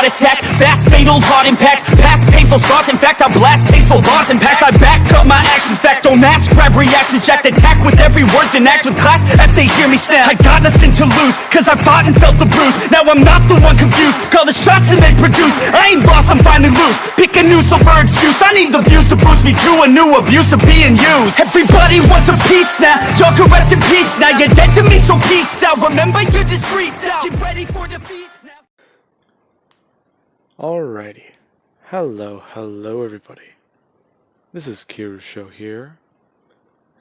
attack, fast fatal heart impact, past painful scars. In fact, I blast tasteful bars and packs. I back up my actions, fact don't ask, grab reactions, jacked attack with every word, then act with class as they hear me snap. I got nothing to lose, cause I fought and felt the bruise. Now I'm not the one confused, call the shots and they produce. I ain't lost, I'm finally loose, pick a new silver excuse. I need the views to boost me to a new abuse of being used. Everybody wants a piece now, y'all can rest in peace now. You're dead to me, so peace out. Remember, you're just freaked out. Get ready for defeat now. Alrighty. Hello everybody. This is Kirusho here.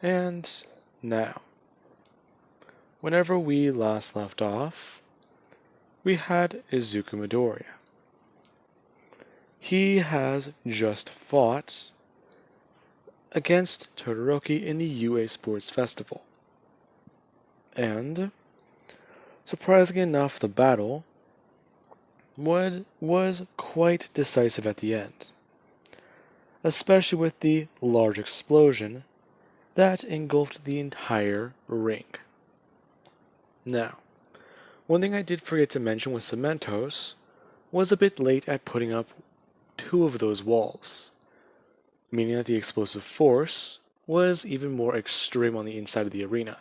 And now, whenever we last left off, we had Izuku Midoriya. He has just fought against Todoroki in the UA Sports Festival. And, surprisingly enough, the battle was quite decisive at the end, especially with the large explosion that engulfed the entire ring. Now, one thing I did forget to mention with Cementos was a bit late at putting up 2 of those walls, meaning that the explosive force was even more extreme on the inside of the arena.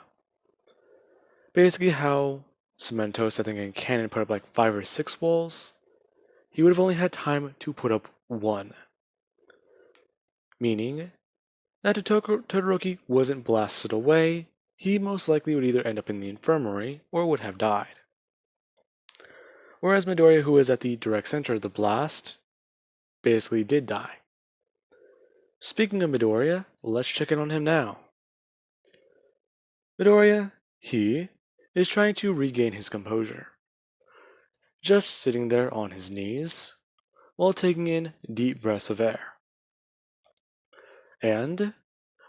Basically how Cementos, I think in canon, put up like 5 or 6 walls, he would have only had time to put up 1. Meaning that if Todoroki wasn't blasted away, he most likely would either end up in the infirmary or would have died. Whereas Midoriya, who was at the direct center of the blast, basically did die. Speaking of Midoriya, let's check in on him now. Midoriya, he is trying to regain his composure, just sitting there on his knees while taking in deep breaths of air and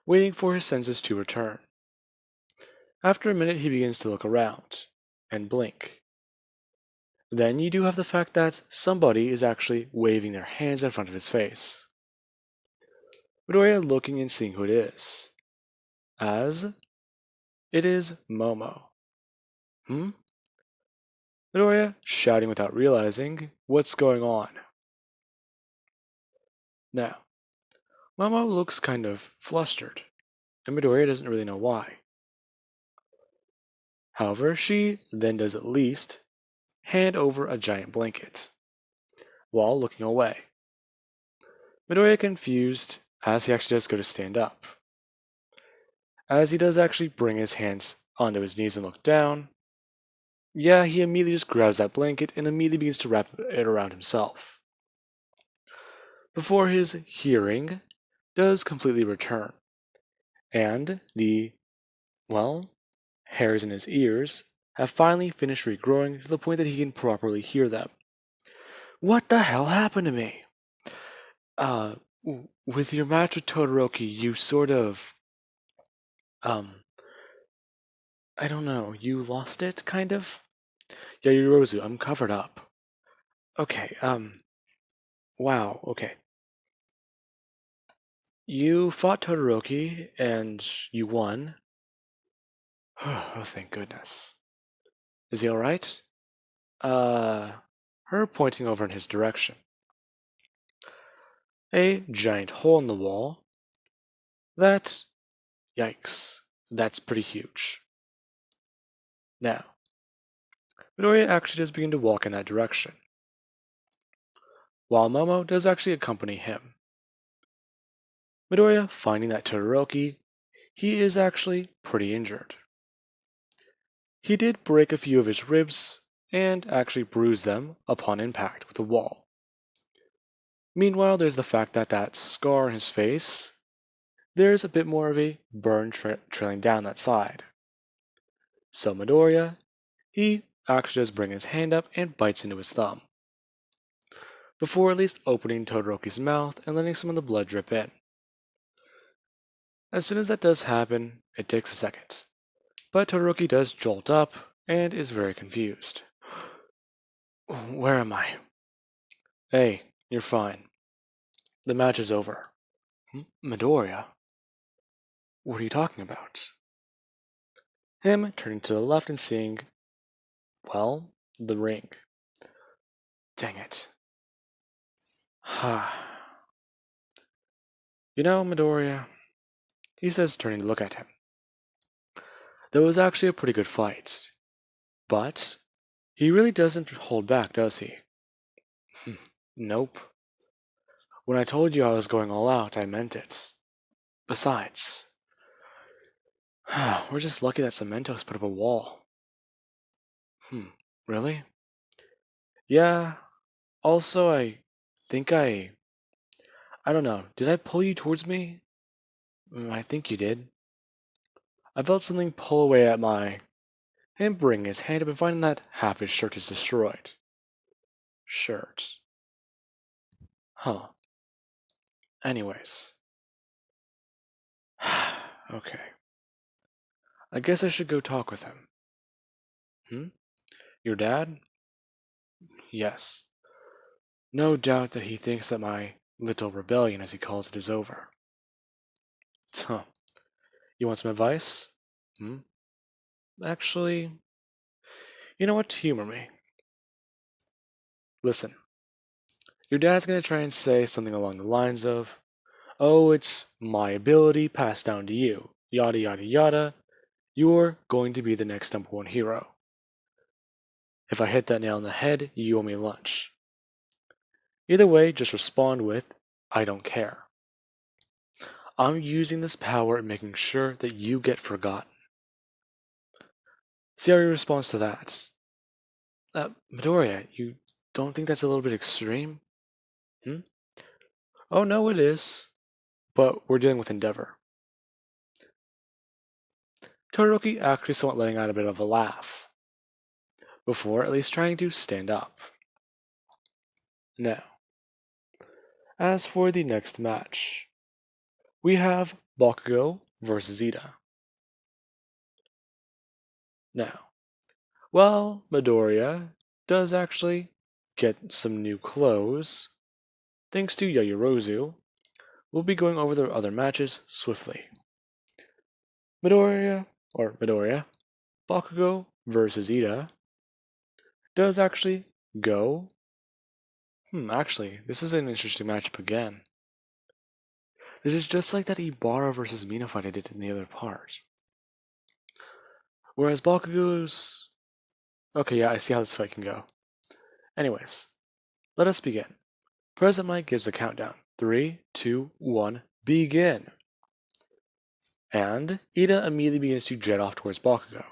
waiting for his senses to return. After a minute, he begins to look around and blink. Then you do have the fact that somebody is actually waving their hands in front of his face. Midoriya looking and seeing who it is, as it is Momo. Midoriya shouting without realizing what's going on. Now, Momo looks kind of flustered, and Midoriya doesn't really know why. However, she then does at least hand over a giant blanket, while looking away. Midoriya confused as he actually does go to stand up. As he does actually bring his hands onto his knees and look down, he immediately just grabs that blanket and immediately begins to wrap it around himself, before his hearing does completely return, and the, hairs in his ears have finally finished regrowing to the point that he can properly hear them. What the hell happened to me? With your match with Todoroki, you sort of, I don't know, you lost it, kind of? Yeah, Yorozu, I'm covered up. Okay, wow, okay. You fought Todoroki, and you won. Oh, thank goodness. Is he alright? Her pointing over in his direction. A giant hole in the wall. Yikes, that's pretty huge. Now, Midoriya actually does begin to walk in that direction, while Momo does actually accompany him. Midoriya finding that Todoroki, he is actually pretty injured. He did break a few of his ribs and actually bruise them upon impact with the wall. Meanwhile, there's the fact that that scar on his face, there's a bit more of a burn trailing down that side. So Midoriya, he actually does bring his hand up and bites into his thumb, before at least opening Todoroki's mouth and letting some of the blood drip in. As soon as that does happen, it takes a second, but Todoroki does jolt up and is very confused. Where am I? Hey, you're fine. The match is over. Midoriya? What are you talking about? Him turning to the left and seeing, the ring. Dang it. You know, Midoriya, he says, turning to look at him. That was actually a pretty good fight. But he really doesn't hold back, does he? Nope. When I told you I was going all out, I meant it. Besides, we're just lucky that Cementos put up a wall. Really? Yeah. Also, think I don't know, did I pull you towards me? I think you did. I felt something pull away at him bringing his hand up and finding that half his shirt is destroyed. Shirt. Huh. Anyways. Okay. I guess I should go talk with him. Your dad? Yes. No doubt that he thinks that my little rebellion, as he calls it, is over. Huh. You want some advice? Actually, you know what? Humor me. Listen. Your dad's gonna try and say something along the lines of, oh, it's my ability passed down to you. Yada yada yada. You're going to be the next #1 hero. If I hit that nail on the head, you owe me lunch. Either way, just respond with, I don't care. I'm using this power and making sure that you get forgotten. See how he responds to that. Midoriya, you don't think that's a little bit extreme? Oh no, it is. But we're dealing with Endeavor. Todoroki actually somewhat letting out a bit of a laugh, before at least trying to stand up. Now, as for the next match, we have Bakugo versus Ida. Now, while Midoriya does actually get some new clothes, thanks to Yaoyorozu, we'll be going over the other matches swiftly. Midoriya, Bakugo versus Ida does actually go. Actually, this is an interesting matchup again. This is just like that Ibarra versus Mina fight I did in the other part. Whereas Bakugo's... Okay, yeah, I see how this fight can go. Anyways, let us begin. President Mike gives a countdown. 3, 2, 1, begin! And Ida immediately begins to jet off towards Bakugo.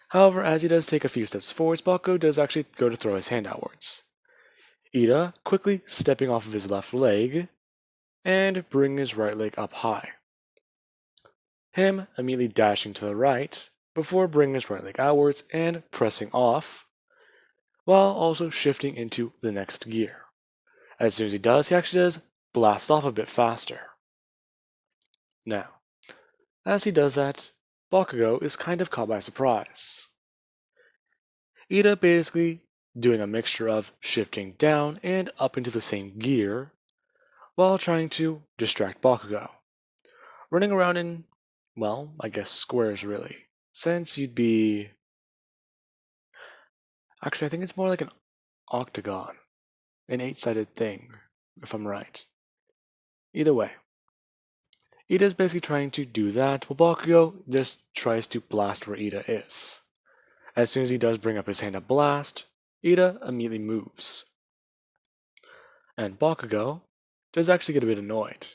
However, as he does take a few steps forwards, Bakugo does actually go to throw his hand outwards. Ida quickly stepping off of his left leg and bringing his right leg up high. Him immediately dashing to the right before bringing his right leg outwards and pressing off, while also shifting into the next gear. As soon as he does, he actually does blast off a bit faster. Now, as he does that, Bakugo is kind of caught by surprise. Ida basically doing a mixture of shifting down and up into the same gear, while trying to distract Bakugo. Running around in, well, I guess squares really, since you'd be... Actually, I think it's more like an octagon, an 8-sided thing, if I'm right. Either way, Ida's basically trying to do that, while Bakugo just tries to blast where Ida is. As soon as he does bring up his hand to blast, Ida immediately moves. And Bakugo does actually get a bit annoyed,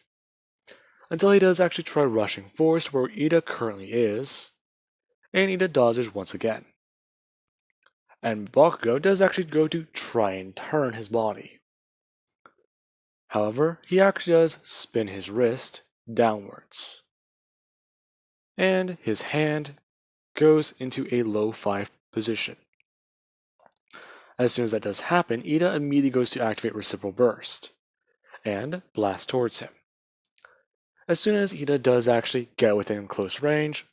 until he does actually try rushing forward to where Ida currently is, and Ida dodges once again. And Bakugo does actually go to try and turn his body. However, he actually does spin his wrist downwards. And his hand goes into a low 5 position. As soon as that does happen, Ida immediately goes to activate Reciprocal Burst and blast towards him. As soon as Ida does actually get within close range,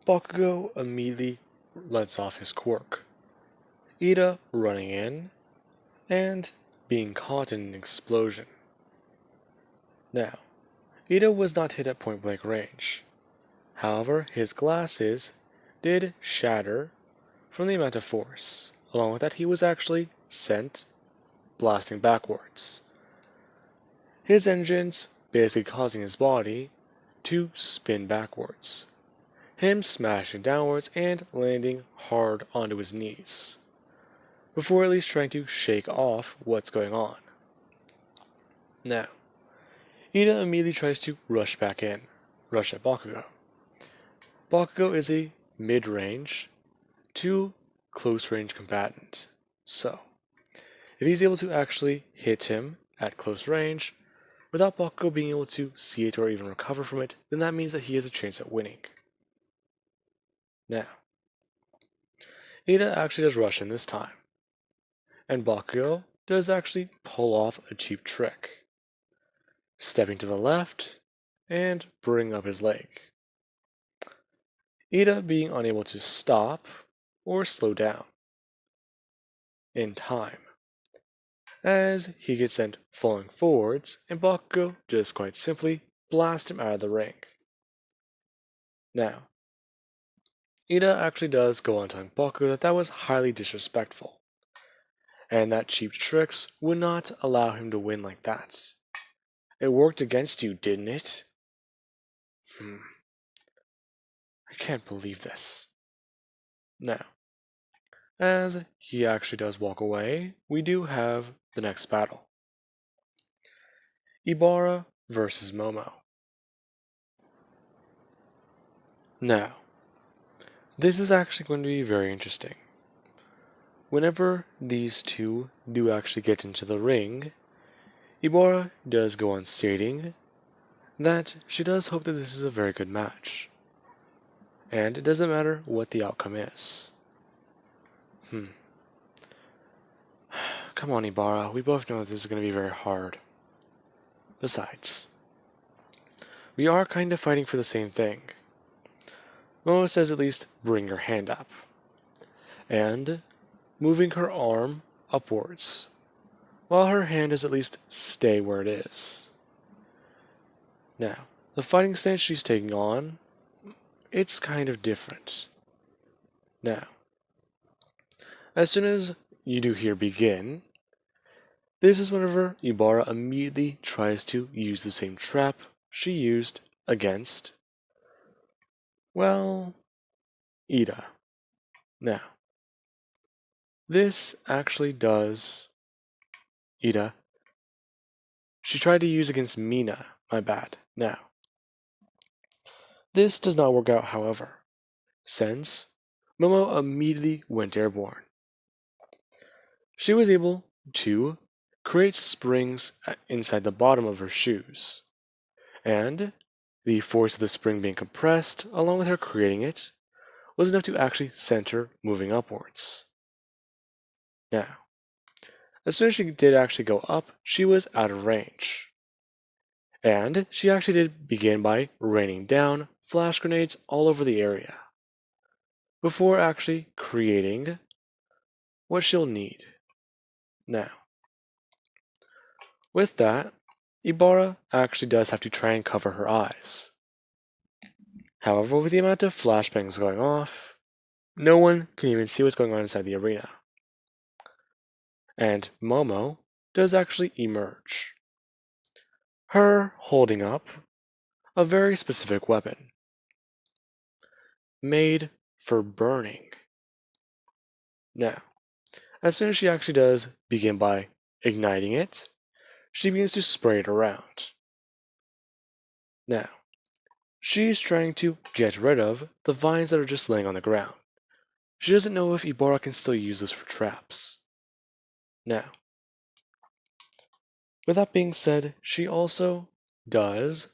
Bakugo immediately lets off his quirk. Ida running in and being caught in an explosion. Now, Ida was not hit at point blank range. However, his glasses did shatter from the amount of force. Along with that, he was actually sent blasting backwards. His engines basically causing his body to spin backwards, him smashing downwards and landing hard onto his knees, before at least trying to shake off what's going on. Now, Ida immediately tries to rush back in, rush at Bakugo. Bakugo is a mid-range to close-range combatant, so if he's able to actually hit him at close range without Bakugo being able to see it or even recover from it, then that means that he has a chance at winning. Now, Ida actually does rush in this time, and Bakugo does actually pull off a cheap trick, stepping to the left and bringing up his leg. Ida being unable to stop or slow down in time, as he gets sent falling forwards, and Bakugo just quite simply blasts him out of the ring. Now, Ida actually does go on telling Bakugo that was highly disrespectful, and that cheap tricks would not allow him to win like that. It worked against you, didn't it? I can't believe this. Now, as he actually does walk away, we do have the next battle. Ibara versus Momo. Now, this is actually going to be very interesting. Whenever these two do actually get into the ring, Ibara does go on stating that she does hope that this is a very good match, and it doesn't matter what the outcome is. Come on, Ibara, we both know that this is going to be very hard. Besides, we are kind of fighting for the same thing. Momo says at least bring your hand up, and moving her arm upwards, while her hand does at least stay where it is. Now, the fighting stance she's taking on, it's kind of different. Now, as soon as you do hear begin, this is whenever Ibara immediately tries to use the same trap she used against, well, Ida. Now, this actually does Ida. She tried to use against Mina, my bad. Now, this does not work out, however, since Momo immediately went airborne. She was able to create springs inside the bottom of her shoes, and the force of the spring being compressed, along with her creating it, was enough to actually send her moving upwards. Now, as soon as she did actually go up, she was out of range. And she actually did begin by raining down flash grenades all over the area, before actually creating what she'll need. Now, with that, Ibara actually does have to try and cover her eyes. However, with the amount of flashbangs going off, no one can even see what's going on inside the arena. And Momo does actually emerge, her holding up a very specific weapon, made for burning. Now, as soon as she actually does begin by igniting it, she begins to spray it around. Now, she's trying to get rid of the vines that are just laying on the ground. She doesn't know if Ibara can still use this for traps. Now, with that being said, she also does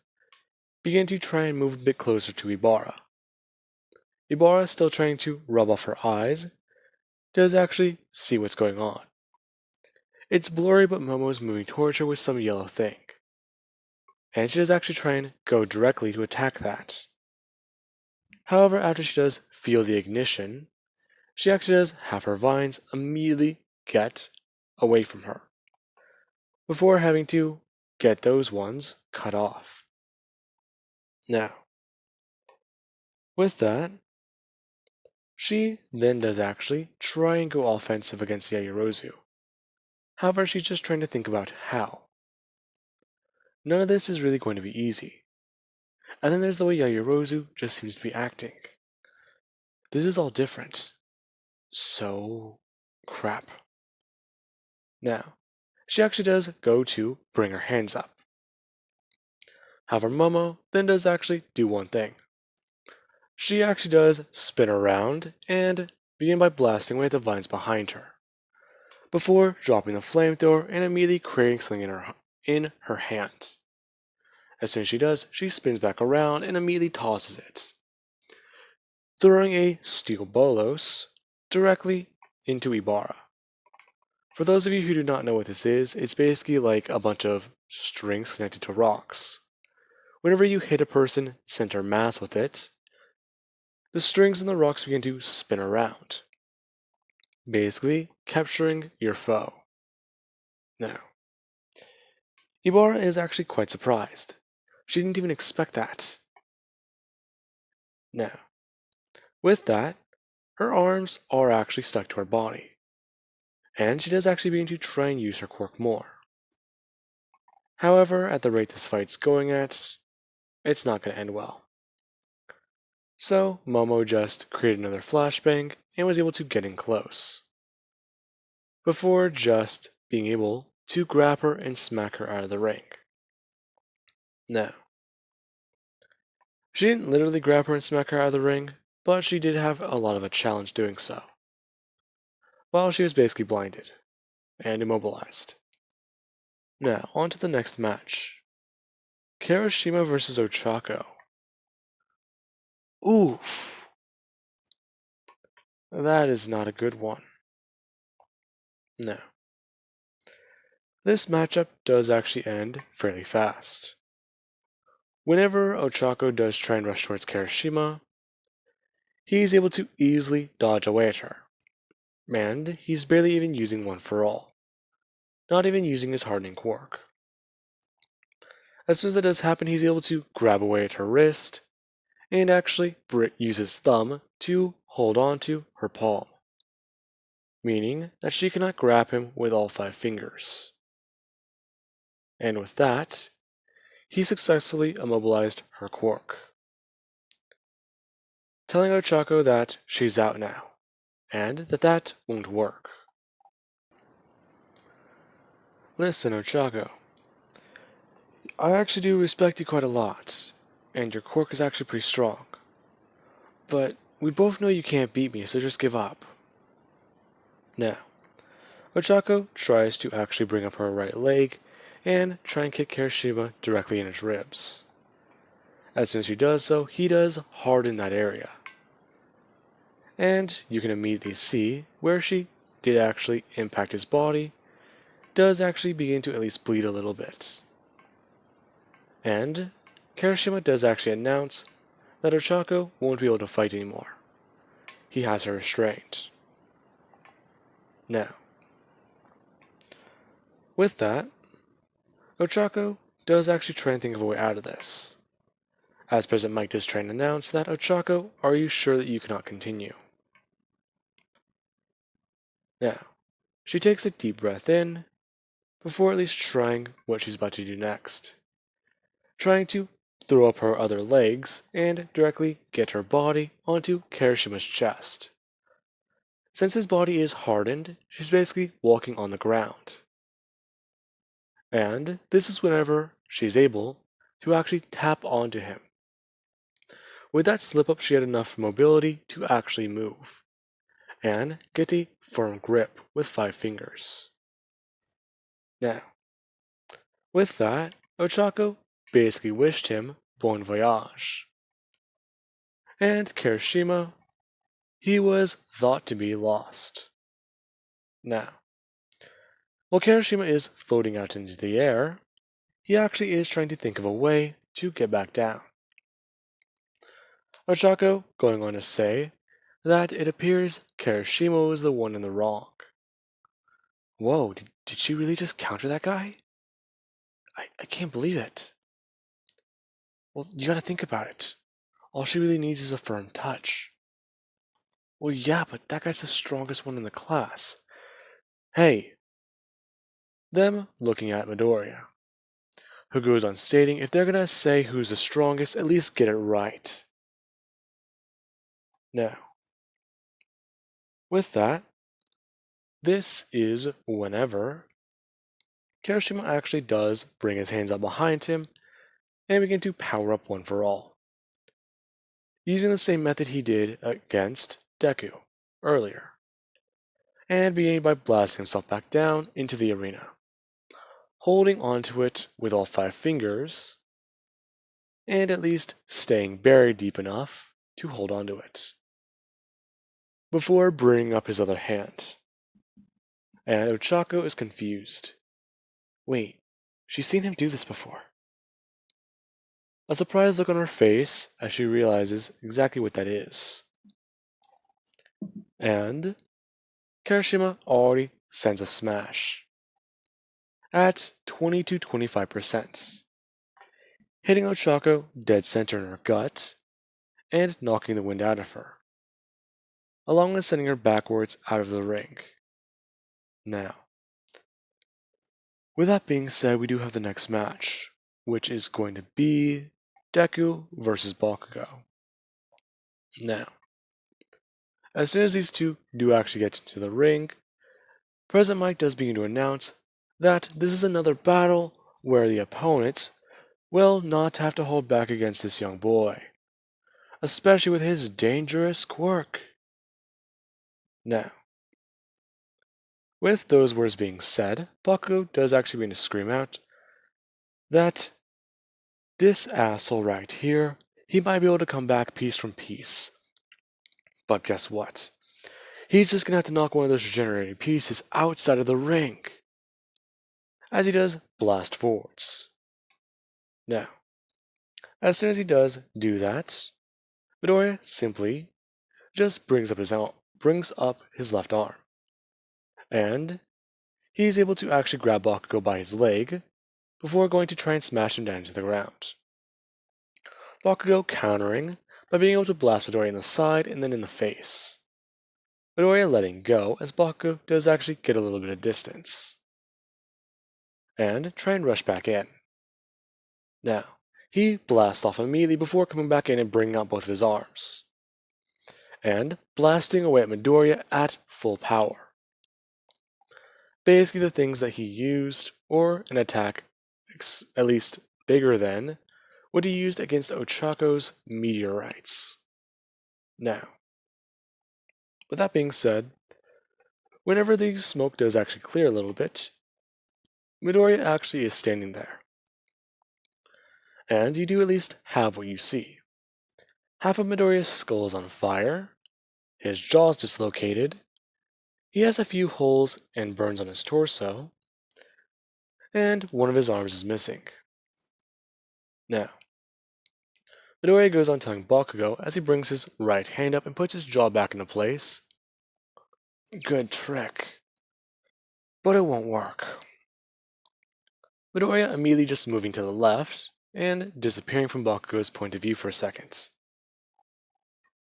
begin to try and move a bit closer to Ibara. Ibara, still trying to rub off her eyes, does actually see what's going on. It's blurry, but Momo is moving towards her with some yellow thing, and she does actually try and go directly to attack that. However, after she does feel the ignition, she actually does have her vines immediately get away from her, before having to get those ones cut off. Now, with that, she then does actually try and go offensive against Yaoyorozu. However, she's just trying to think about how. None of this is really going to be easy. And then there's the way Yaoyorozu just seems to be acting. This is all different. So crap. Now, she actually does go to bring her hands up. However, Momo then does actually do one thing. She actually does spin around and begin by blasting away the vines behind her, before dropping the flamethrower and immediately creating something in her hands. As soon as she does, she spins back around and immediately tosses it, throwing a steel bolos directly into Ibarra. For those of you who do not know what this is, it's basically like a bunch of strings connected to rocks. Whenever you hit a person center mass with it, the strings and the rocks begin to spin around, basically capturing your foe. Now, Ibarra is actually quite surprised. She didn't even expect that. Now, with that, her arms are actually stuck to her body, and she does actually begin to try and use her quirk more. However, at the rate this fight's going at, it's not going to end well. So, Momo just created another flashbang and was able to get in close, before just being able to grab her and smack her out of the ring. Now, she didn't literally grab her and smack her out of the ring, but she did have a lot of a challenge doing so, while she was basically blinded and immobilized. Now, on to the next match. Kirishima vs. Ochako. Oof. That is not a good one. No. This matchup does actually end fairly fast. Whenever Ochako does try and rush towards Kirishima, he is able to easily dodge away at her, and he's barely even using one for all, not even using his hardening quirk. As soon as that does happen, he's able to grab away at her wrist, and actually use his thumb to hold on to her palm, meaning that she cannot grab him with all 5 fingers. And with that, he successfully immobilized her quirk, telling Ochako that she's out now, and that won't work. Listen, Ochako, I actually do respect you quite a lot, and your quirk is actually pretty strong. But we both know you can't beat me, so just give up. Now, Ochako tries to actually bring up her right leg and try and kick Kirishima directly in his ribs. As soon as she does so, he does harden that area. And you can immediately see where she did actually impact his body, does actually begin to at least bleed a little bit. And Kirishima does actually announce that Ochako won't be able to fight anymore. He has her restrained. Now, with that, Ochako does actually try and think of a way out of this, as President Mike does try and announce that, Ochako, are you sure that you cannot continue? Now, she takes a deep breath in, before at least trying what she's about to do next. Trying to throw up her other legs and directly get her body onto Kirishima's chest. Since his body is hardened, she's basically walking on the ground. And this is whenever she's able to actually tap onto him. With that slip up, she had enough mobility to actually move, and get a firm grip with 5 fingers. Now, with that, Ochako basically wished him bon voyage. And Kirishima, he was thought to be lost. Now, while Kirishima is floating out into the air, he actually is trying to think of a way to get back down. Ochako going on to say that it appears Kirishima was the one in the wrong. Whoa, did she really just counter that guy? I can't believe it. Well, you gotta think about it. All she really needs is a firm touch. Well, yeah, but that guy's the strongest one in the class. Hey, them looking at Midoriya, who goes on stating if they're gonna say who's the strongest, at least get it right. Now, with that, this is whenever Kirishima actually does bring his hands up behind him and begin to power up One for All, using the same method he did against Deku earlier, and beginning by blasting himself back down into the arena, holding onto it with all 5 fingers, and at least staying buried deep enough to hold onto it, before bringing up his other hand. And Ochako is confused. Wait, she's seen him do this before. A surprised look on her face as she realizes exactly what that is. And Kirishima already sends a smash at 20 to 25%, hitting Ochako dead center in her gut and knocking the wind out of her, along with sending her backwards out of the ring. Now, with that being said, we do have the next match, which is going to be Deku versus Bakugo. Now, as soon as these two do actually get into the ring, President Mike does begin to announce that this is another battle where the opponent will not have to hold back against this young boy, especially with his dangerous quirk. Now, with those words being said, Bakugo does actually begin to scream out that this asshole right here, he might be able to come back piece from piece. But guess what? He's just gonna have to knock one of those regenerating pieces outside of the ring, as he does blast forwards. Now, as soon as he does do that, Midoriya simply just brings up his left arm, and he's able to actually grab Bakugo by his leg before going to try and smash him down to the ground. Bakugo countering by being able to blast Midoriya in the side and then in the face. Midoriya letting go as Bakugo does actually get a little bit of distance, and try and rush back in. Now, he blasts off immediately before coming back in and bringing out both of his arms, and blasting away at Midoriya at full power. Basically the things that he used, or an attack at least bigger than what he used against Ochako's meteorites. Now, with that being said, whenever the smoke does actually clear a little bit, Midoriya actually is standing there. And you do at least have what you see. Half of Midoriya's skull is on fire, his jaw is dislocated, he has a few holes and burns on his torso, and one of his arms is missing. Now, Midoriya goes on telling Bakugo as he brings his right hand up and puts his jaw back into place. Good trick, but it won't work. Midoriya immediately just moving to the left and disappearing from Bakugo's point of view for a second.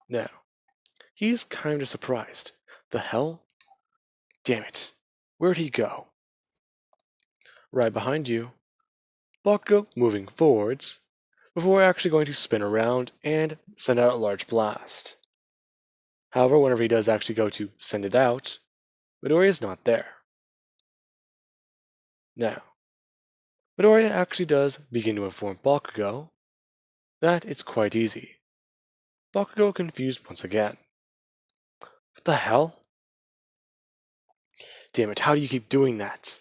Now, he's kind of surprised. The hell? Damn it, where'd he go? Right behind you, Bakugo moving forwards, before actually going to spin around and send out a large blast. However, whenever he does actually go to send it out, Midoriya is not there. Now, Midoriya actually does begin to inform Bakugo that it's quite easy. Bakugo confused once again. What the hell? Damn it, how do you keep doing that?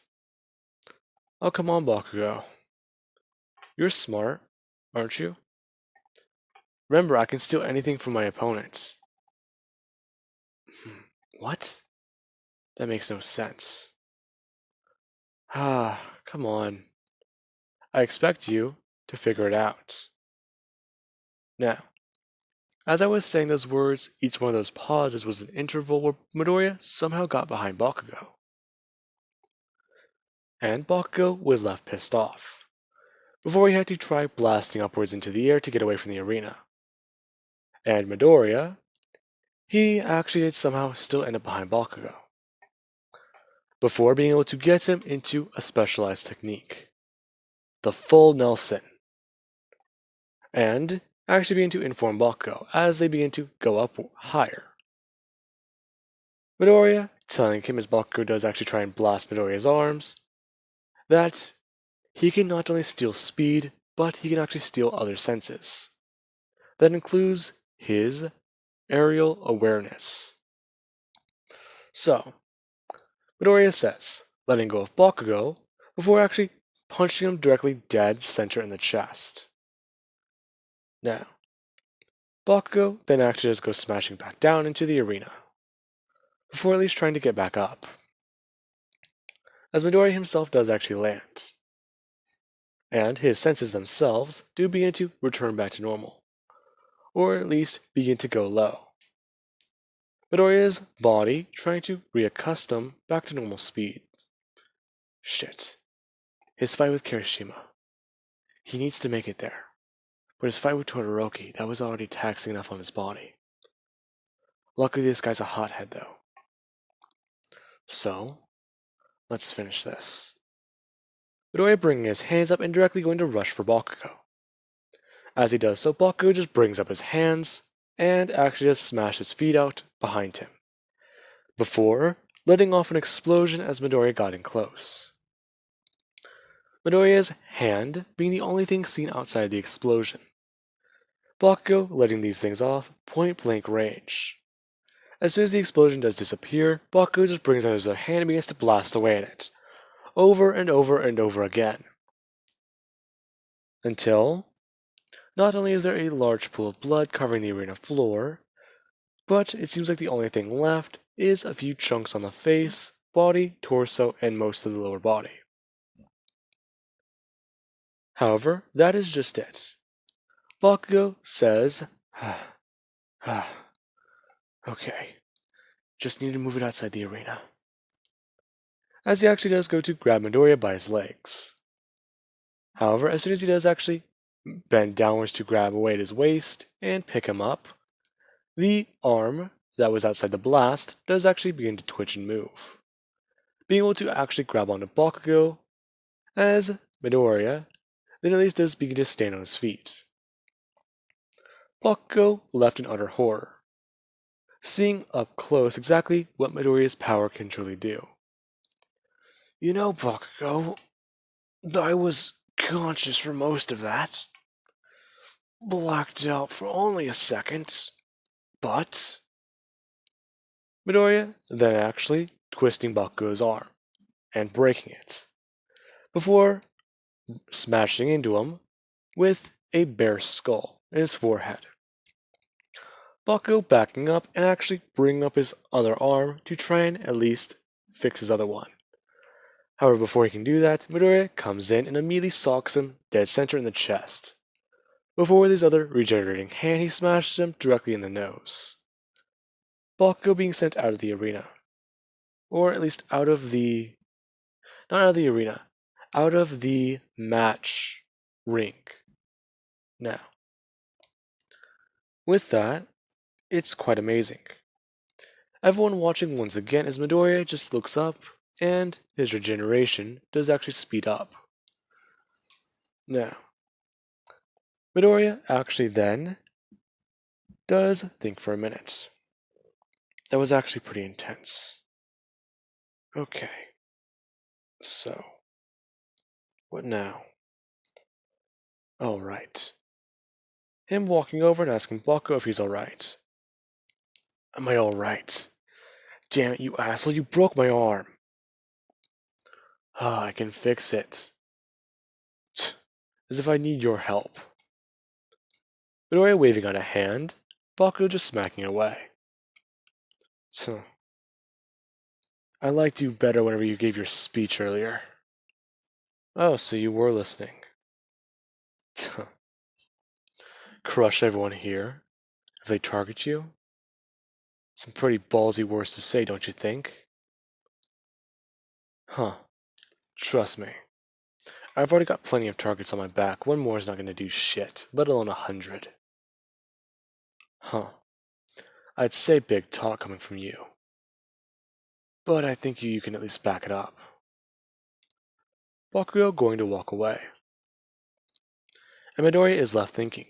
Oh, come on, Bakugo. You're smart, aren't you? Remember, I can steal anything from my opponents. What? That makes no sense. Ah, come on. I expect you to figure it out. Now, as I was saying those words, each one of those pauses was an interval where Midoriya somehow got behind Bakugo. And Bakugo was left pissed off, before he had to try blasting upwards into the air to get away from the arena. And Midoriya, he actually did somehow still end up behind Bakugo. before being able to get him into a specialized technique, the full Nelson, and actually begin to inform Bakugo as they begin to go up higher. Midoriya telling him, as Bakugo does actually try and blast Midoriya's arms, that he can not only steal speed, but he can actually steal other senses. That includes his aerial awareness. So, Midoriya says, letting go of Bakugo before actually punching him directly dead center in the chest. Now, Bakugo then actually just goes smashing back down into the arena, before at least trying to get back up, as Midoriya himself does actually land, and his senses themselves do begin to return back to normal, or at least begin to go low. Midoriya's body trying to reaccustom back to normal speed. Shit. His fight with Kirishima. He needs to make it there. But his fight with Todoroki, that was already taxing enough on his body. Luckily this guy's a hothead though. So, let's finish this. Midoriya bringing his hands up and directly going to rush for Bakugo. As he does so, Bakugo just brings up his hands and actually just smashes his feet out behind him, before letting off an explosion as Midoriya got in close. Midoriya's hand being the only thing seen outside the explosion. Bakugo letting these things off point blank range. As soon as the explosion does disappear, Bakugo just brings out his other hand and begins to blast away at it, over and over and over again. Until, not only is there a large pool of blood covering the arena floor, but it seems like the only thing left is a few chunks on the face, body, torso, and most of the lower body. However, that is just it. Bakugo says, okay, just need to move it outside the arena. As he actually does go to grab Midoriya by his legs. However, as soon as he does actually bend downwards to grab away at his waist and pick him up, the arm that was outside the blast does actually begin to twitch and move, being able to actually grab onto Bakugo, as Midoriya then at least does begin to stand on his feet. Bakugo left in utter horror, seeing up close exactly what Midoriya's power can truly do. You know, Bakugo, I was conscious for most of that. Blacked out for only a second, but... Midoriya then actually twisting Bakugo's arm and breaking it, before smashing into him with a bear skull in his forehead. Bakugo backing up and actually bringing up his other arm to try and at least fix his other one. However, before he can do that, Midoriya comes in and immediately socks him dead center in the chest, before with his other regenerating hand he smashes him directly in the nose. Bakugo being sent out of the arena. Or at least out of the... not out of the arena, out of the match ring. Now, with that, it's quite amazing. Everyone watching once again as Midoriya just looks up and his regeneration does actually speed up. Now, Midoriya actually then does think for a minute. That was actually pretty intense. Okay, so, what now? Alright. Him walking over and asking Bakugo if he's alright. Am I alright? Damn it, you asshole, you broke my arm. Ah, I can fix it. As if I need your help. Midoriya waving out a hand, Bakugo just smacking it away. So, I liked you better whenever you gave your speech earlier. Oh, so you were listening. Crush everyone here if they target you? Some pretty ballsy words to say, don't you think? Huh. Trust me. I've already got plenty of targets on my back. One more is not going to do shit, let alone 100. Huh. I'd say big talk coming from you. but I think you can at least back it up. Bakugo going to walk away. And Midoriya is left thinking,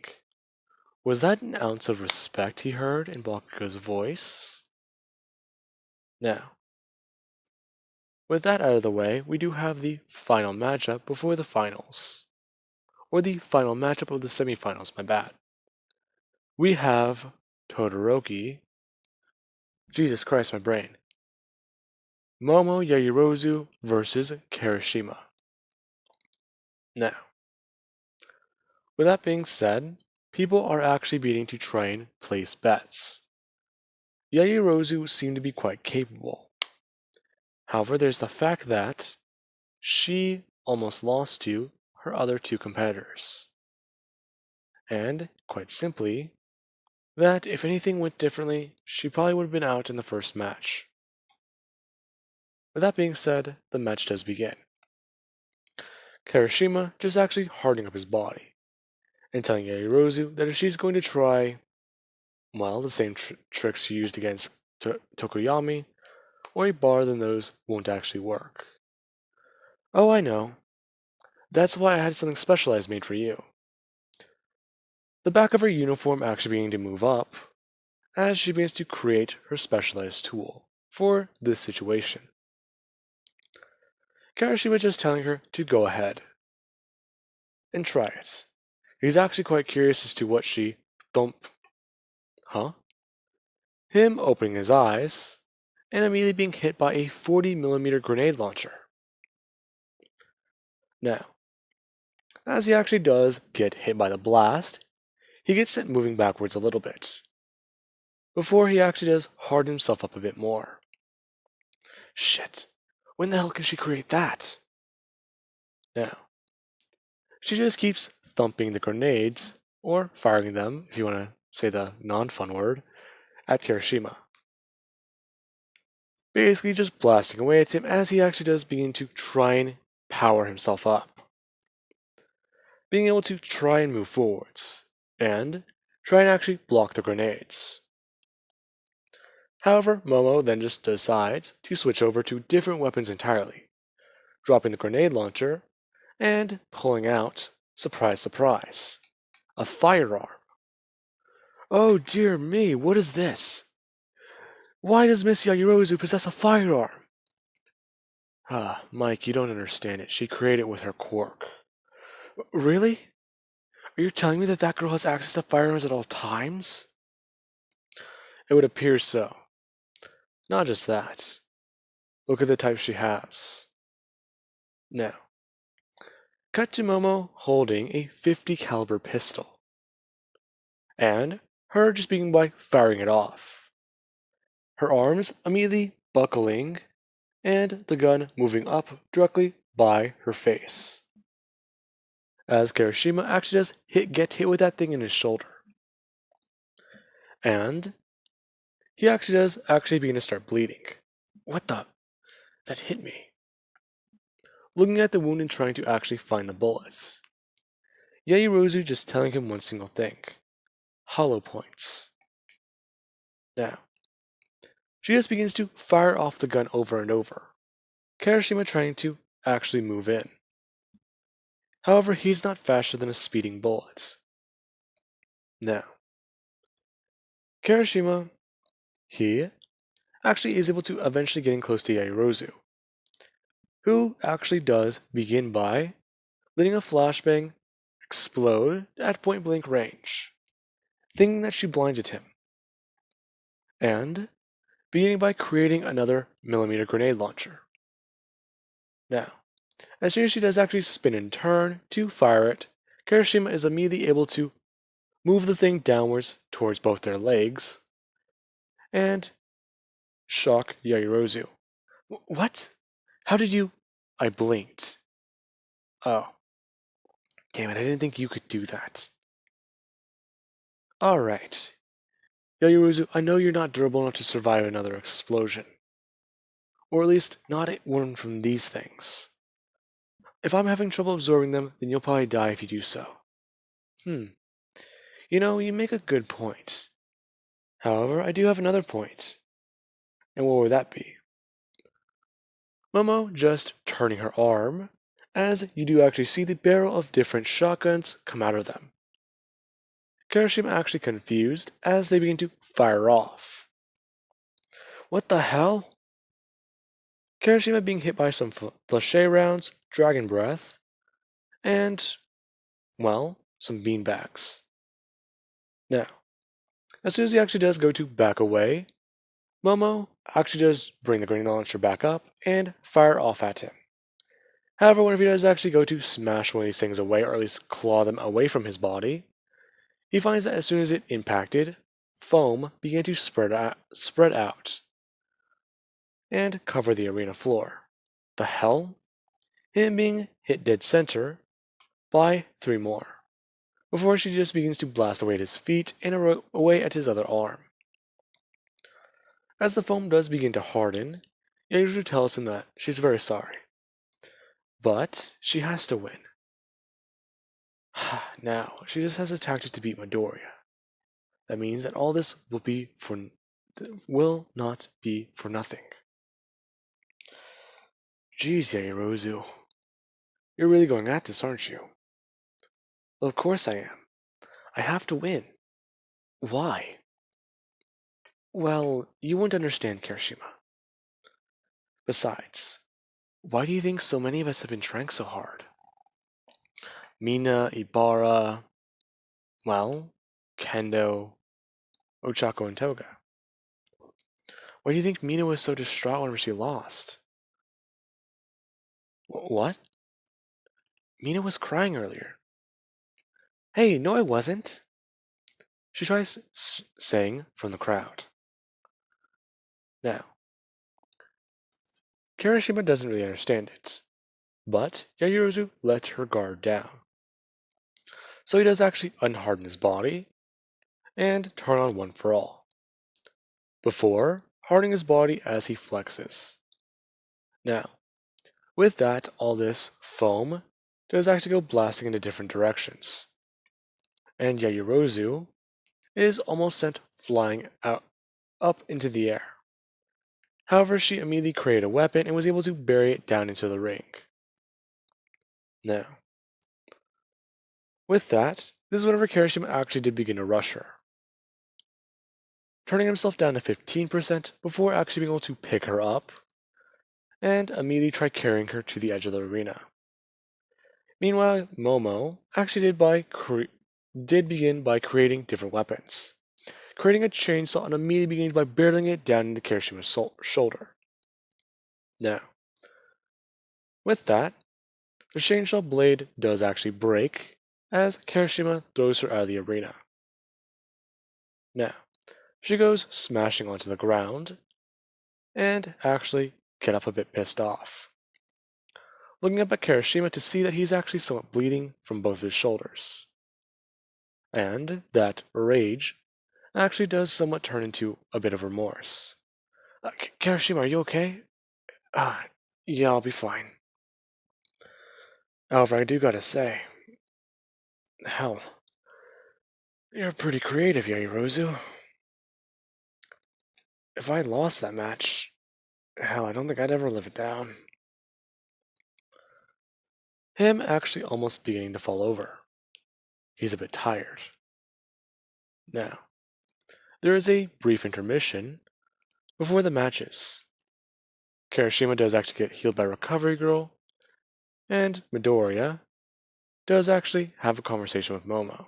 was that an ounce of respect he heard in Bakugo's voice? Now, with that out of the way, we do have the final matchup before the finals. Or the final matchup of the semifinals, my bad. We have Todoroki. Jesus Christ, my brain. Momo Yaoyorozu versus Kirishima. Now, with that being said, people are actually beginning to try and place bets. Yaoyorozu seemed to be quite capable. However, there's the fact that she almost lost to her other two competitors. And, quite simply, that if anything went differently, she probably would have been out in the first match. With that being said, the match does begin. Kirishima just actually hardening up his body, and telling Yaoyorozu that if she's going to try, well, the same tricks she used against Tokoyami, or a bar, then those won't actually work. Oh, I know. That's why I had something specialized made for you. The back of her uniform actually beginning to move up, as she begins to create her specialized tool for this situation. Kirishima just telling her to go ahead and try it. He's actually quite curious as to what she thump. Huh? Him opening his eyes and immediately being hit by a 40mm grenade launcher. Now, as he actually does get hit by the blast, he gets sent moving backwards a little bit, before he actually does harden himself up a bit more. Shit, when the hell can she create that? Now, she just keeps thumping the grenades, or firing them, if you want to say the non-fun word, at Kirishima. Basically just blasting away at him as he actually does begin to try and power himself up. Being able to try and move forwards, and try and actually block the grenades. However, Momo then just decides to switch over to different weapons entirely, dropping the grenade launcher, and pulling out, surprise surprise, a firearm. Oh dear me, what is this? Why does Miss Yaoyorozu possess a firearm? Ah, Mike, you don't understand it. She created it with her quirk. Really? Are you telling me that that girl has access to firearms at all times? It would appear so. Not just that. Look at the type she has. Now, cut to Momo holding a 50 caliber pistol. And her just beginning by firing it off. Her arms immediately buckling, and the gun moving up directly by her face. As Kirishima actually does get hit with that thing in his shoulder. And he actually does begin to start bleeding. What the? That hit me. Looking at the wound and trying to actually find the bullets. Yaoyorozu just telling him one single thing. Hollow points. Now, she just begins to fire off the gun over and over. Kirishima trying to actually move in. However, he's not faster than a speeding bullet. Now, Kirishima, he actually is able to eventually getting close to Yaoyorozu, who actually does begin by letting a flashbang explode at point blank range, thinking that she blinded him, and beginning by creating another millimeter grenade launcher. Now, as soon as she does actually spin and turn to fire it, Kirishima is immediately able to move the thing downwards towards both their legs and shock Yaoyorozu. What? How did you? I blinked. Oh. Damn it, I didn't think you could do that. Alright. Yaoyorozu, I know you're not durable enough to survive another explosion. Or at least, not one from these things. If I'm having trouble absorbing them, then you'll probably die if you do so. You know, you make a good point. However, I do have another point. And what would that be? Momo just turning her arm, as you do actually see the barrel of different shotguns come out of them. Kirishima actually confused as they begin to fire off. What the hell? Kirishima being hit by some flèche rounds, dragon breath, and, well, some beanbags. Now, as soon as he actually does go to back away, Momo actually does bring the grenade launcher back up and fire off at him. However, whenever he does actually go to smash one of these things away, or at least claw them away from his body, he finds that as soon as it impacted, foam began to spread out and cover the arena floor. The hell? Him being hit dead center by 3 more, before she just begins to blast away at his feet and away at his other arm. As the foam does begin to harden, Yaruzu tells him that she's very sorry, but she has to win. Now, she just has a tactic to beat Midoriya. That means that all this will not be for nothing. Jeez, Yaruzu, you're really going at this, aren't you? Well, of course I am. I have to win. Why? Well, you won't understand, Kirishima. Besides, why do you think so many of us have been trying so hard? Mina, Ibara, well, Kendo, Ochako, and Toga. Why do you think Mina was so distraught whenever she lost? What? Mina was crying earlier. Hey, no, I wasn't. She tries saying from the crowd. Now, Kirishima doesn't really understand it, but Yaoyorozu lets her guard down. So he does actually unharden his body and turn on One for All, before hardening his body as he flexes. Now, with that, all this foam does actually go blasting into different directions, and Yaoyorozu is almost sent flying out up into the air. However, she immediately created a weapon and was able to bury it down into the ring. Now, with that, this is whenever Kirishima actually did begin to rush her, turning himself down to 15% before actually being able to pick her up and immediately try carrying her to the edge of the arena. Meanwhile, Momo actually did begin by creating different weapons, creating a chainsaw and immediately beginning by barreling it down into Kirishima's shoulder. Now, with that, the chainsaw blade does actually break as Kirishima throws her out of the arena. Now, she goes smashing onto the ground and actually get up a bit pissed off, looking up at Kirishima to see that he's actually somewhat bleeding from both his shoulders, and that rage actually does somewhat turn into a bit of remorse. Kirishima, are you okay? Yeah, I'll be fine. However, I do gotta say, hell, you're pretty creative, Yaoyorozu. If I lost that match, hell, I don't think I'd ever live it down. Him actually almost beginning to fall over. He's a bit tired. Now, there is a brief intermission before the matches. Kirishima does actually get healed by Recovery Girl, and Midoriya does actually have a conversation with Momo.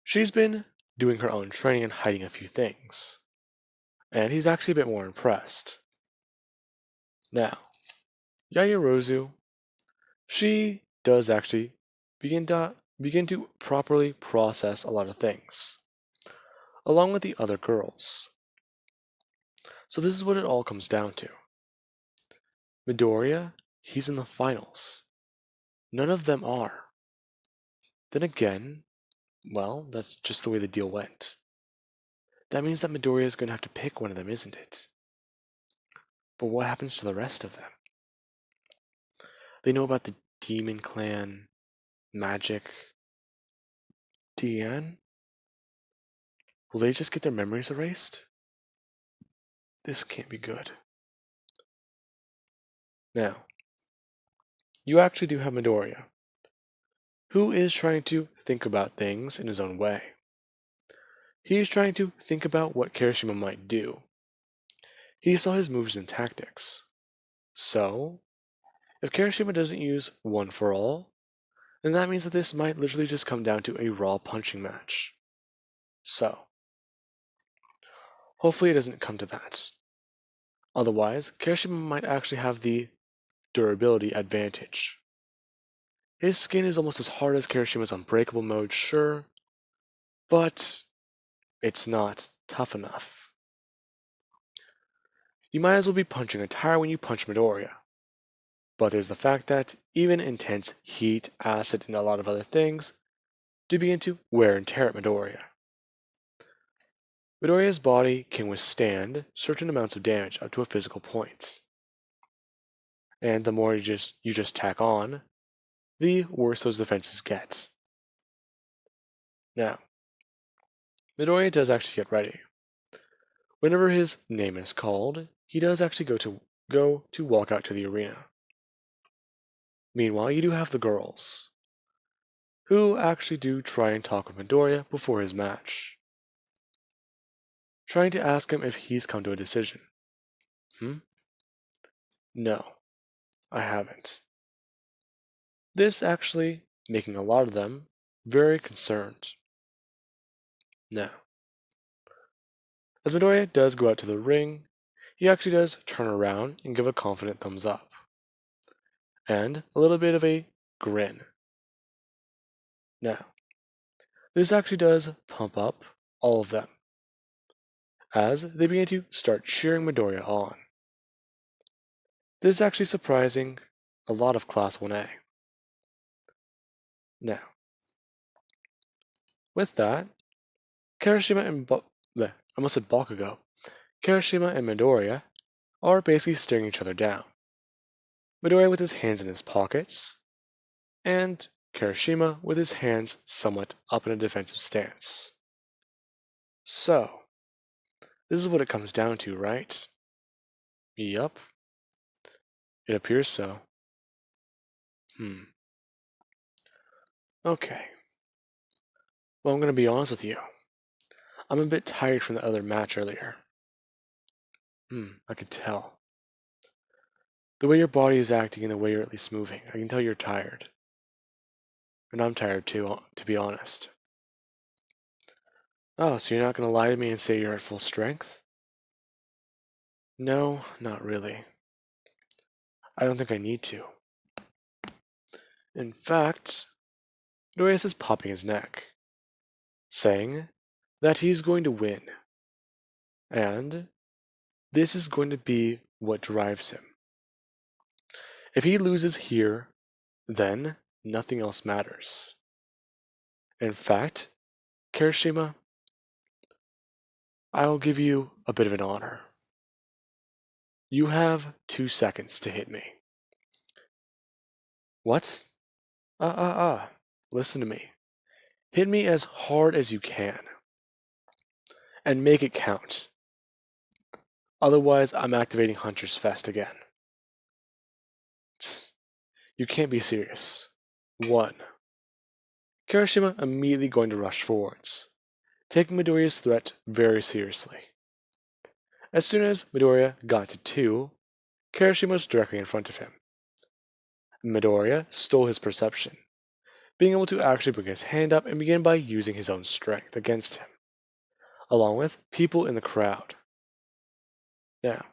She's been doing her own training and hiding a few things, and he's actually a bit more impressed. Now, Yaoyorozu, she does actually begin to properly process a lot of things, along with the other girls. So this is what it all comes down to. Midoriya, he's in the finals. None of them are. Then again, well, that's just the way the deal went. That means that Midoriya is going to have to pick one of them, isn't it? But what happens to the rest of them? They know about the Demon Clan, Magic, DN? Will they just get their memories erased? This can't be good. Now, you actually do have Midoriya, who is trying to think about things in his own way. He is trying to think about what Kirishima might do. He saw his moves and tactics. So, if Kirishima doesn't use One for All, then that means that this might literally just come down to a raw punching match. So, hopefully it doesn't come to that. Otherwise, Kirishima might actually have the durability advantage. His skin is almost as hard as Kirishima's unbreakable mode, sure, but it's not tough enough. You might as well be punching a tire when you punch Midoriya. But there's the fact that even intense heat, acid, and a lot of other things do begin to wear and tear at Midoriya. Midoriya's body can withstand certain amounts of damage up to a physical point. And the more you just tack on, the worse those defenses get. Now, Midoriya does actually get ready. Whenever his name is called, he does actually go to walk out to the arena. Meanwhile, you do have the girls, who actually do try and talk with Midoriya before his match, trying to ask him if he's come to a decision. No, I haven't. This actually making a lot of them very concerned. Now, as Midoriya does go out to the ring, he actually does turn around and give a confident thumbs up, and a little bit of a grin. Now, this actually does pump up all of them, as they begin to start cheering Midoriya on. This is actually surprising a lot of Class 1A. Now, with that, Kirishima and I almost said Bakugo. Kirishima and Midoriya are basically staring each other down. Midoriya with his hands in his pockets, and Kirishima with his hands somewhat up in a defensive stance. So, this is what it comes down to, right? Yup. It appears so. Okay. Well, I'm going to be honest with you. I'm a bit tired from the other match earlier. I can tell. The way your body is acting and the way you're at least moving, I can tell you're tired. And I'm tired too, to be honest. Oh, so you're not going to lie to me and say you're at full strength? No, not really. I don't think I need to. In fact, Dorius is popping his neck, saying that he's going to win. And this is going to be what drives him. If he loses here, then nothing else matters. In fact, Kirishima, I'll give you a bit of an honor. You have 2 seconds to hit me. What? Listen to me. Hit me as hard as you can. And make it count. Otherwise, I'm activating Hunter's Fest again. Tsk, you can't be serious. 1. Kirishima immediately going to rush forwards, taking Midoriya's threat very seriously. As soon as Midoriya got to 2, Kirishima was directly in front of him. Midoriya stole his perception, being able to actually bring his hand up and begin by using his own strength against him, along with people in the crowd. Now,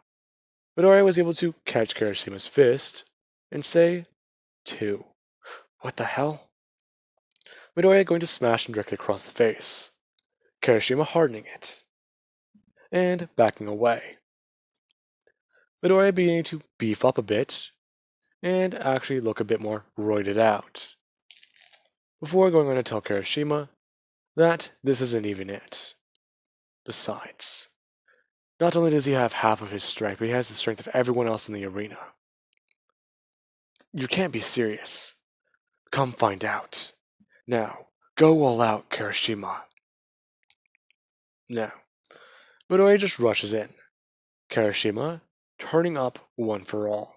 Midoriya was able to catch Kirishima's fist and say, 2. What the hell? Midoriya going to smash him directly across the face, Kirishima hardening it, and backing away. Midoriya beginning to beef up a bit, and actually look a bit more roided out, before going on to tell Kirishima that this isn't even it. Besides, not only does he have half of his strength, but he has the strength of everyone else in the arena. You can't be serious. Come find out. Now, go all out, Kirishima. Now, Midoriya just rushes in, Kirishima turning up One for All.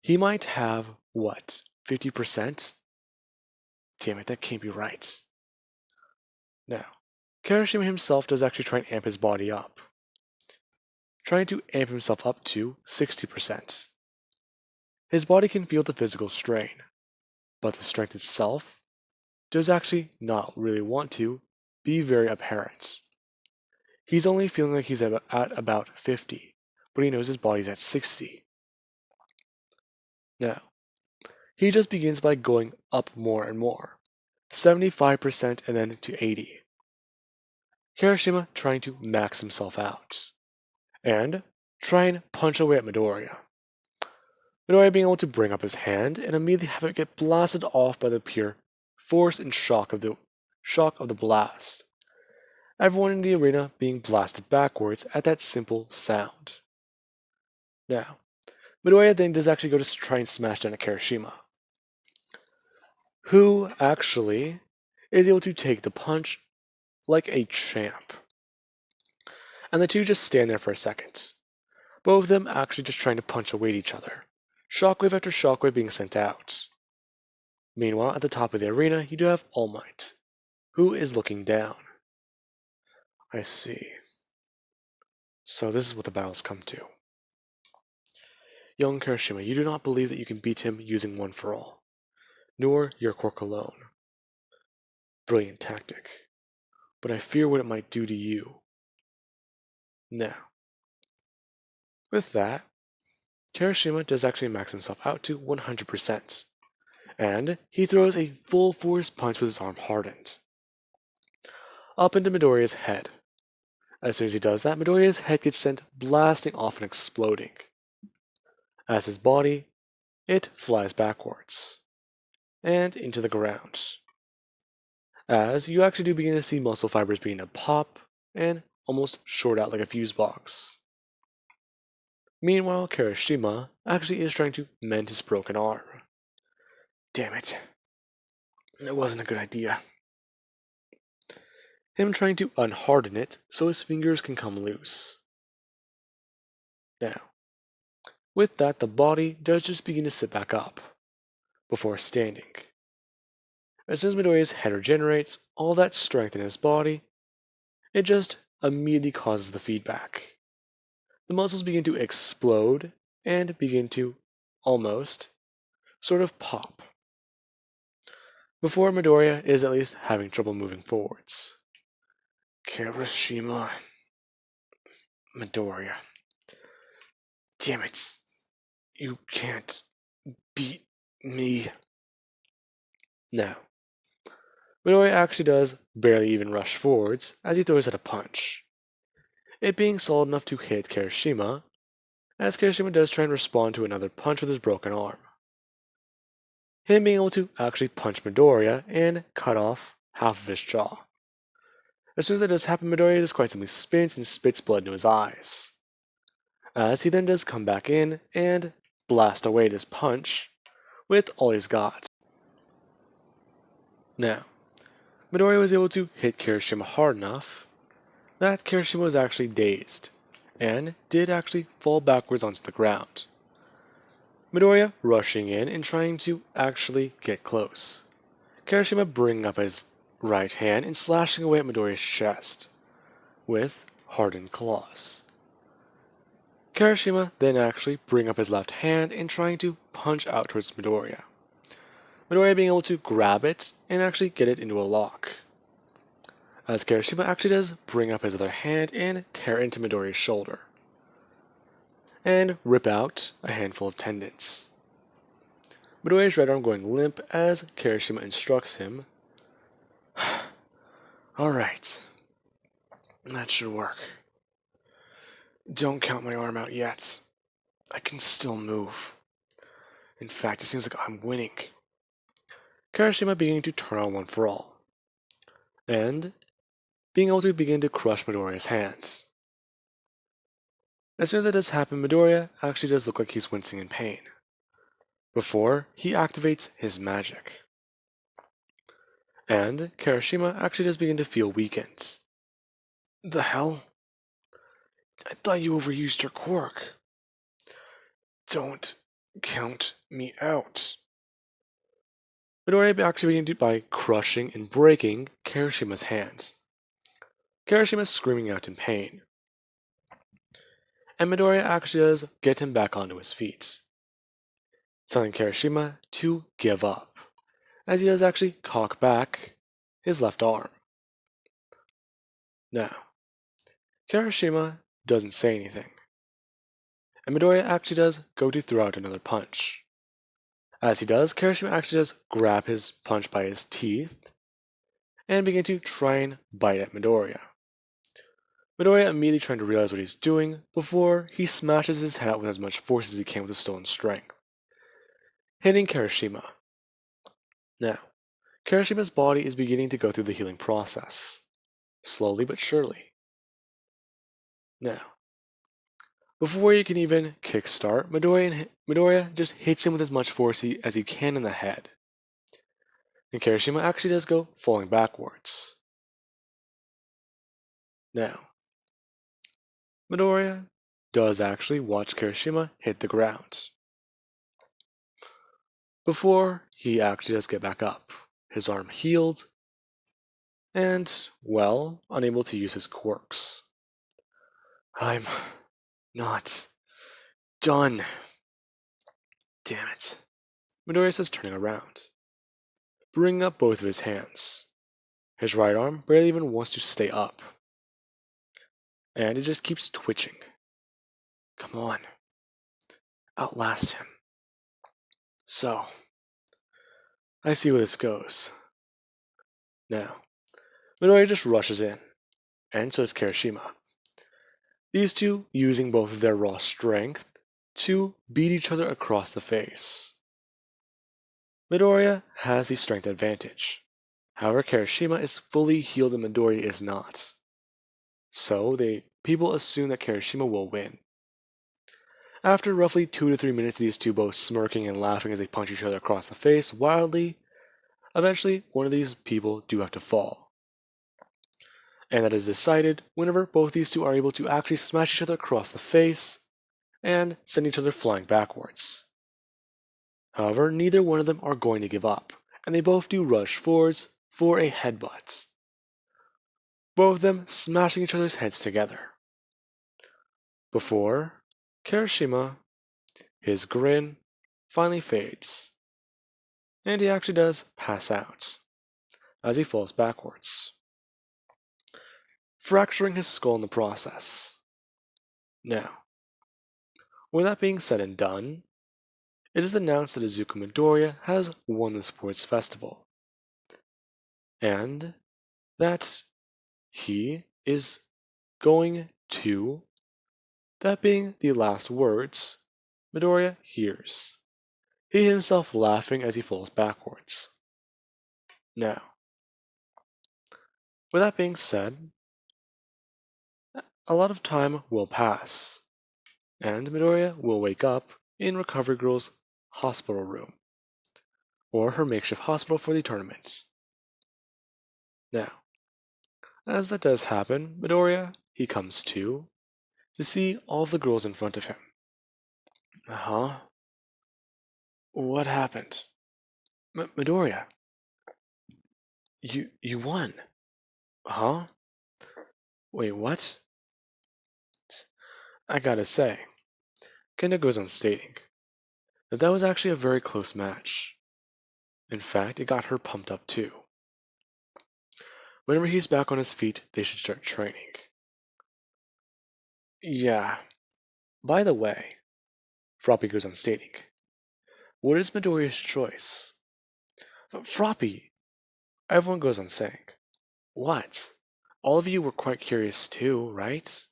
he might have, what, 50%? Damn it, that can't be right. Now, Kirishima himself does actually try and amp his body up, trying to amp himself up to 60%. His body can feel the physical strain, but the strength itself does actually not really want to be very apparent. He's only feeling like he's at about 50, but he knows his body's at 60. Now, he just begins by going up more and more, 75% and then to 80. Kirishima trying to max himself out, and try and punch away at Midoriya. Midoriya being able to bring up his hand and immediately have it get blasted off by the pure force and shock of the blast. Everyone in the arena being blasted backwards at that simple sound. Now, Midoriya then does actually go to try and smash down at Kirishima, who actually is able to take the punch like a champ. And the two just stand there for a second, both of them actually just trying to punch away at each other, shockwave after shockwave being sent out. Meanwhile, at the top of the arena, you do have All Might, who is looking down. I see. So this is what the battles come to. Young Kirishima, you do not believe that you can beat him using One for All, nor your quirk alone. Brilliant tactic, but I fear what it might do to you. Now, with that, Kirishima does actually max himself out to 100%, and he throws a full force punch with his arm hardened, up into Midoriya's head. As soon as he does that, Midoriya's head gets sent blasting off and exploding. As his body, it flies backwards, and into the ground. As you actually do begin to see muscle fibers begin to pop, and almost short out like a fuse box. Meanwhile, Kirishima actually is trying to mend his broken arm. Damn it. It wasn't a good idea. Him trying to unharden it so his fingers can come loose. Now, with that, the body does just begin to sit back up, before standing. As soon as Midoriya's head regenerates all that strength in his body, it just immediately causes the feedback. The muscles begin to explode and begin to, almost, sort of pop. Before Midoriya is at least having trouble moving forwards. Kirishima. Midoriya. Damn it. You can't beat me. Now, Midoriya actually does barely even rush forwards as he throws out a punch, it being solid enough to hit Kirishima, as Kirishima does try and respond to another punch with his broken arm. Him being able to actually punch Midoriya and cut off half of his jaw. As soon as that does happen, Midoriya just quite simply spins and spits blood into his eyes, as he then does come back in and blast away this punch with all he's got. Now, Midoriya was able to hit Kirishima hard enough that Kirishima was actually dazed, and did actually fall backwards onto the ground. Midoriya rushing in and trying to actually get close. Kirishima bringing up his right hand and slashing away at Midoriya's chest with hardened claws. Kirishima then actually bring up his left hand and trying to punch out towards Midoriya. Midoriya being able to grab it and actually get it into a lock. As Kirishima actually does bring up his other hand and tear into Midoriya's shoulder, and rip out a handful of tendons. Midoriya's right arm going limp as Kirishima instructs him. Alright, that should work. Don't count my arm out yet. I can still move. In fact, it seems like I'm winning. Kirishima beginning to turn on One for All, and being able to begin to crush Midoriya's hands. As soon as that does happen, Midoriya actually does look like he's wincing in pain, before he activates his magic. And Kirishima actually does begin to feel weakened. The hell? I thought you overused your quirk. Don't Count me out. Midoriya actually began by crushing and breaking Kirishima's hands. Kirishima screaming out in pain. And Midoriya actually does get him back onto his feet, telling Kirishima to give up, as he does actually cock back his left arm. Now, Kirishima doesn't say anything, and Midoriya actually does go to throw out another punch. As he does, Kirishima actually does grab his punch by his teeth and begin to try and bite at Midoriya. Midoriya immediately trying to realize what he's doing before he smashes his head out with as much force as he can with his stolen strength, hitting Kirishima. Now, Kirishima's body is beginning to go through the healing process, slowly but surely. Now, before he can even kickstart, Midoriya just hits him with as much force as he can in the head. And Kirishima actually does go falling backwards. Now, Midoriya does actually watch Kirishima hit the ground, before he actually does get back up, his arm healed, and, well, unable to use his quirks. I'm not done. Damn it. Midoriya says, turning around, bringing up both of his hands. His right arm barely even wants to stay up, and it just keeps twitching. Come on. Outlast him. So, I see where this goes. Now, Midoriya just rushes in, and so does Kirishima. These two using both of their raw strength to beat each other across the face. Midoriya has the strength advantage. However, Kirishima is fully healed and Midoriya is not. So, people assume that Kirishima will win. After roughly 2 to 3 minutes of these two both smirking and laughing as they punch each other across the face wildly, eventually one of these people do have to fall. And that is decided whenever both these two are able to actually smash each other across the face and send each other flying backwards. However, neither one of them are going to give up, and they both do rush forwards for a headbutt, both of them smashing each other's heads together. Before Kirishima, his grin finally fades, and he actually does pass out as he falls backwards, fracturing his skull in the process. Now, with that being said and done, it is announced that Izuku Midoriya has won the sports festival, and that he is going to, that being the last words, Midoriya hears, he himself laughing as he falls backwards. Now, with that being said, a lot of time will pass, and Midoriya will wake up in Recovery Girl's hospital room, or her makeshift hospital for the tournament. Now, as that does happen, Midoriya, he comes to see all the girls in front of him. Huh? What happened? Midoriya, you won. Huh? Wait, what? I gotta say, Kenda goes on stating that was actually a very close match. In fact, it got her pumped up too. Whenever he's back on his feet, they should start training. Yeah. By the way, Froppy goes on stating, what is Midoriya's choice? Froppy! Everyone goes on saying. What? All of you were quite curious too, right?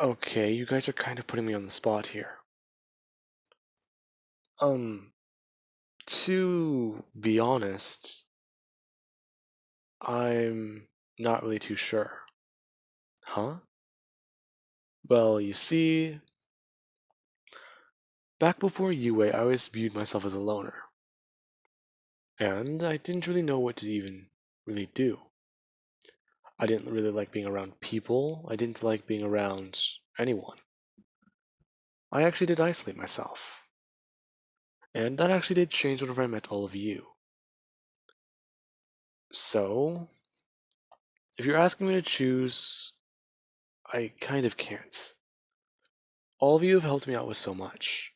Okay, you guys are kind of putting me on the spot here. To be honest, I'm not really too sure. Huh? Well, you see, back before UA, I always viewed myself as a loner. And I didn't really know what to even really do. I didn't really like being around people. I didn't like being around anyone. I actually did isolate myself. And that actually did change whenever I met all of you. So, if you're asking me to choose, I kind of can't. All of you have helped me out with so much.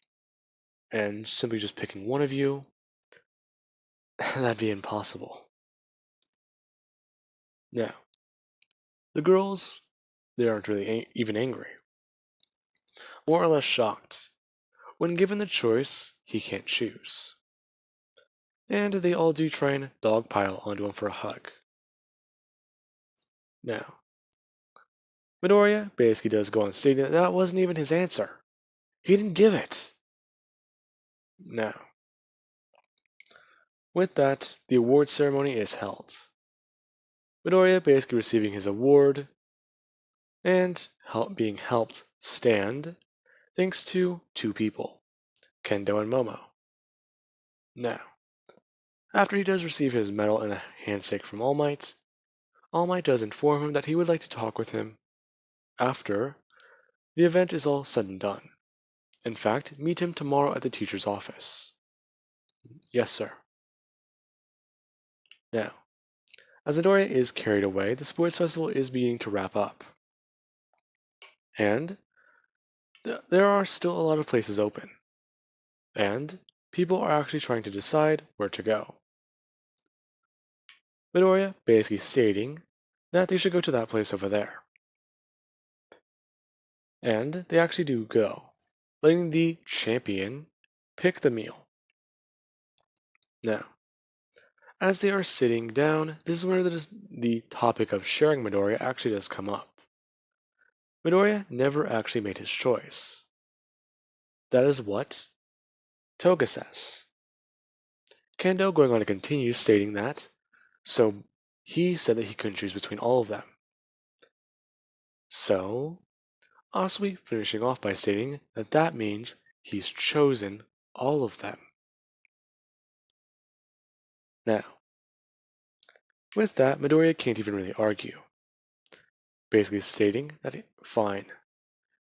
And simply just picking one of you, that'd be impossible. Now, the girls, they aren't really even angry. More or less shocked. When given the choice, he can't choose. And they all do try and dogpile onto him for a hug. Now, Midoriya basically does go on stating that that wasn't even his answer. He didn't give it. Now, with that, the award ceremony is held. Midoriya basically receiving his award and being helped stand thanks to two people, Kendo and Momo. Now, after he does receive his medal and a handshake from All Might does inform him that he would like to talk with him after the event is all said and done. In fact, meet him tomorrow at the teacher's office. Yes, sir. Now, as Midoriya is carried away, the sports festival is beginning to wrap up. And there are still a lot of places open. And people are actually trying to decide where to go. Midoriya basically stating that they should go to that place over there. And they actually do go, letting the champion pick the meal. Now, as they are sitting down, this is where the topic of sharing Midoriya actually does come up. Midoriya never actually made his choice. That is what Toga says. Kendo going on to continue stating that, so he said that he couldn't choose between all of them. So, Asui finishing off by stating that that means he's chosen all of them. Now, with that, Midoriya can't even really argue, basically stating that fine,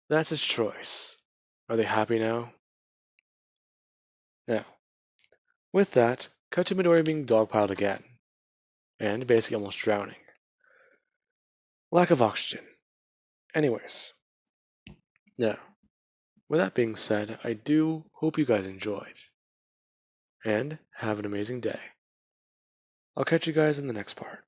that's his choice. Are they happy now? Now, with that, cut to Midoriya being dogpiled again, and basically almost drowning. Lack of oxygen. Anyways, now, with that being said, I do hope you guys enjoyed, and have an amazing day. I'll catch you guys in the next part.